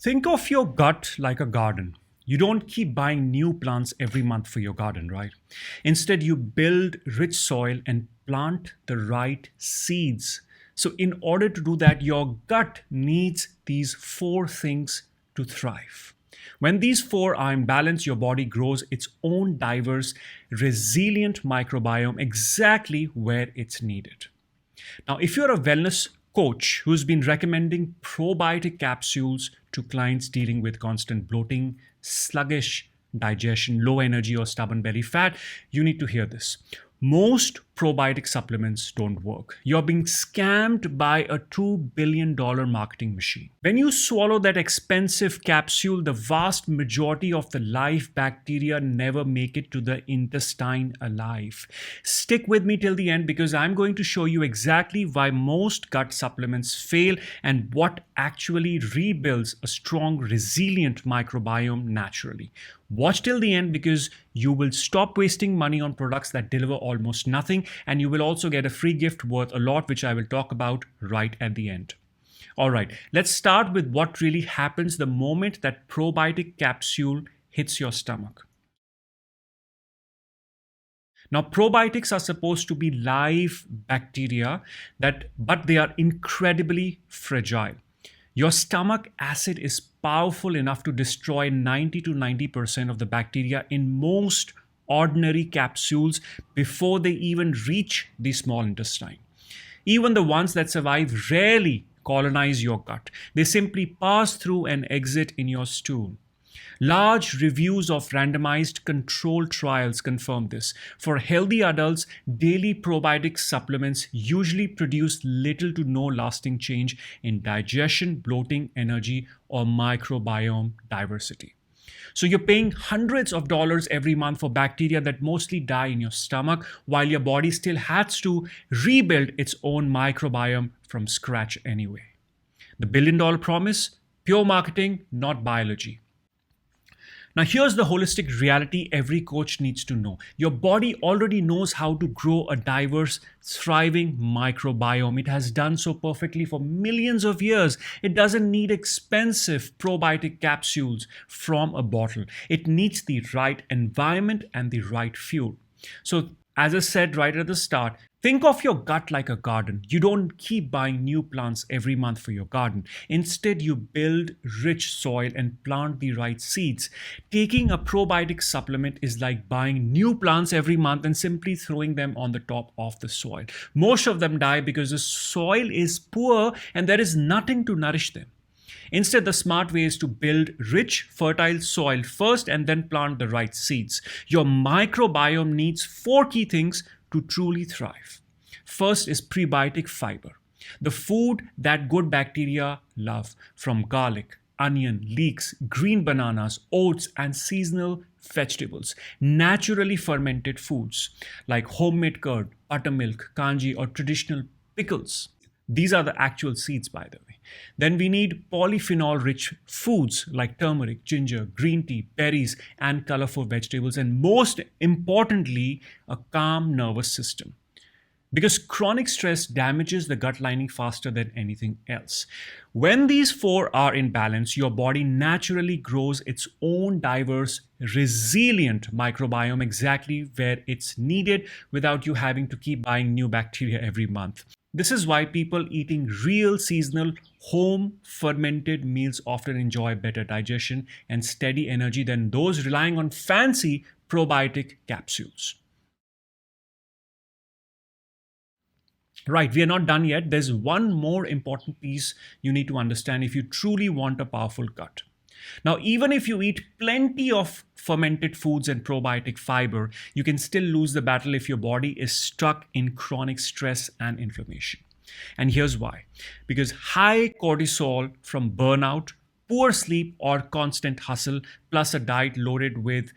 Think of your gut like a garden. You don't keep buying new plants every month for your garden, right? Instead, you build rich soil and plant the right seeds. So, in order to do that, your gut needs these four things to thrive. When these four are in balance, your body grows its own diverse, resilient microbiome exactly where it's needed. Now, if you're a wellness coach who's been recommending probiotic capsules to clients dealing with constant bloating, sluggish digestion, low energy, or stubborn belly fat, you need to hear this. Most probiotic supplements don't work. You're being scammed by a $2 billion marketing machine. When you swallow that expensive capsule, the vast majority of the live bacteria never make it to the intestine alive. Stick with me till the end because I'm going to show you exactly why most gut supplements fail and what actually rebuilds a strong, resilient microbiome naturally. Watch till the end because you will stop wasting money on products that deliver almost nothing, and you will also get a free gift worth a lot, which I will talk about right at the end. All right, let's start with what really happens the moment that probiotic capsule hits your stomach. Now, probiotics are supposed to be live bacteria but they are incredibly fragile. Your stomach acid is powerful enough to destroy 90 to 90% of the bacteria in most ordinary capsules before they even reach the small intestine. Even the ones that survive rarely colonize your gut. They simply pass through and exit in your stool. Large reviews of randomized controlled trials confirm this. For healthy adults, daily probiotic supplements usually produce little to no lasting change in digestion, bloating, energy, or microbiome diversity. So you're paying hundreds of dollars every month for bacteria that mostly die in your stomach while your body still has to rebuild its own microbiome from scratch anyway. The $1 billion promise? Pure marketing, not biology. Now, here's the holistic reality every coach needs to know. Your body already knows how to grow a diverse, thriving microbiome. It has done so perfectly for millions of years. It doesn't need expensive probiotic capsules from a bottle. It needs the right environment and the right fuel. So, as I said right at the start, think of your gut like a garden. You don't keep buying new plants every month for your garden. Instead, you build rich soil and plant the right seeds. Taking a probiotic supplement is like buying new plants every month and simply throwing them on the top of the soil. Most of them die because the soil is poor and there is nothing to nourish them. Instead, the smart way is to build rich, fertile soil first and then plant the right seeds. Your microbiome needs four key things to truly thrive. First is prebiotic fiber, the food that good bacteria love, from garlic, onion, leeks, green bananas, oats, and seasonal vegetables. Naturally fermented foods like homemade curd, buttermilk, kanji, or traditional pickles. These are the actual seeds, by the way. Then we need polyphenol rich foods like turmeric, ginger, green tea, berries, and colorful vegetables. And most importantly, a calm nervous system. Because chronic stress damages the gut lining faster than anything else. When these four are in balance, your body naturally grows its own diverse, resilient microbiome exactly where it's needed without you having to keep buying new bacteria every month. This is why people eating real seasonal home fermented meals often enjoy better digestion and steady energy than those relying on fancy probiotic capsules. Right, we are not done yet. There's one more important piece you need to understand if you truly want a powerful gut. Now, even if you eat plenty of fermented foods and probiotic fiber, you can still lose the battle if your body is stuck in chronic stress and inflammation. And here's why. Because high cortisol from burnout, poor sleep, or constant hustle, plus a diet loaded with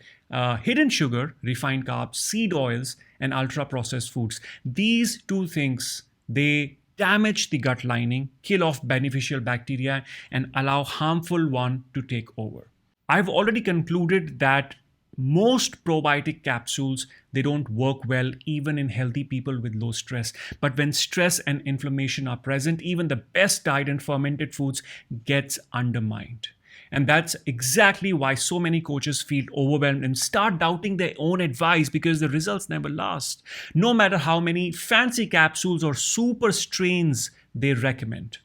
hidden sugar, refined carbs, seed oils, and ultra processed foods. These two things, they damage the gut lining, kill off beneficial bacteria, and allow harmful one to take over. I've already concluded that most probiotic capsules, they don't work well even in healthy people with low stress. But when stress and inflammation are present, even the best diet and fermented foods gets undermined. And that's exactly why so many coaches feel overwhelmed and start doubting their own advice because the results never last, no matter how many fancy capsules or super strains they recommend.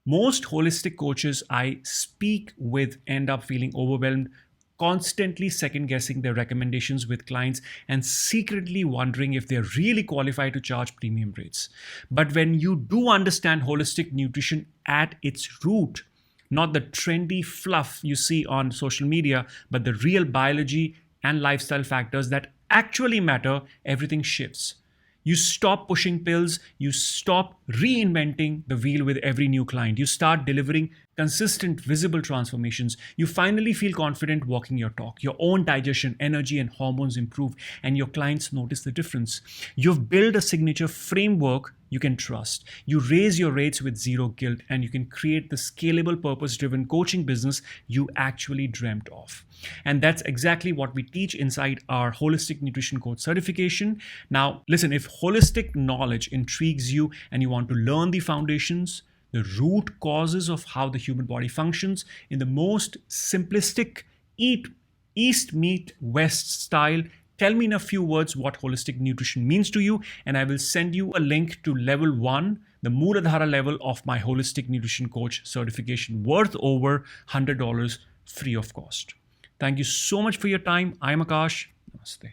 Most holistic coaches I speak with end up feeling overwhelmed, constantly second guessing their recommendations with clients and secretly wondering if they're really qualified to charge premium rates. But when you do understand holistic nutrition at its root, not the trendy fluff you see on social media, but the real biology and lifestyle factors that actually matter, everything shifts. You stop pushing pills, you stop reinventing the wheel with every new client. You start delivering consistent, visible transformations. You finally feel confident walking your talk. Your own digestion, energy, and hormones improve, and your clients notice the difference. You've built a signature framework you can trust. You raise your rates with zero guilt, and you can create the scalable, purpose driven coaching business you actually dreamt of. And that's exactly what we teach inside our Holistic Nutrition Coach certification. Now, listen, if holistic knowledge intrigues you and you want to learn the foundations, the root causes of how the human body functions in the most simplistic, east meet west style, tell me in a few words what holistic nutrition means to you, and I will send you a link to level 1, the Mooladhara level of my Holistic Nutrition Coach certification, worth over $100 free of cost. Thank you so much for your time. I'm Akash. Namaste.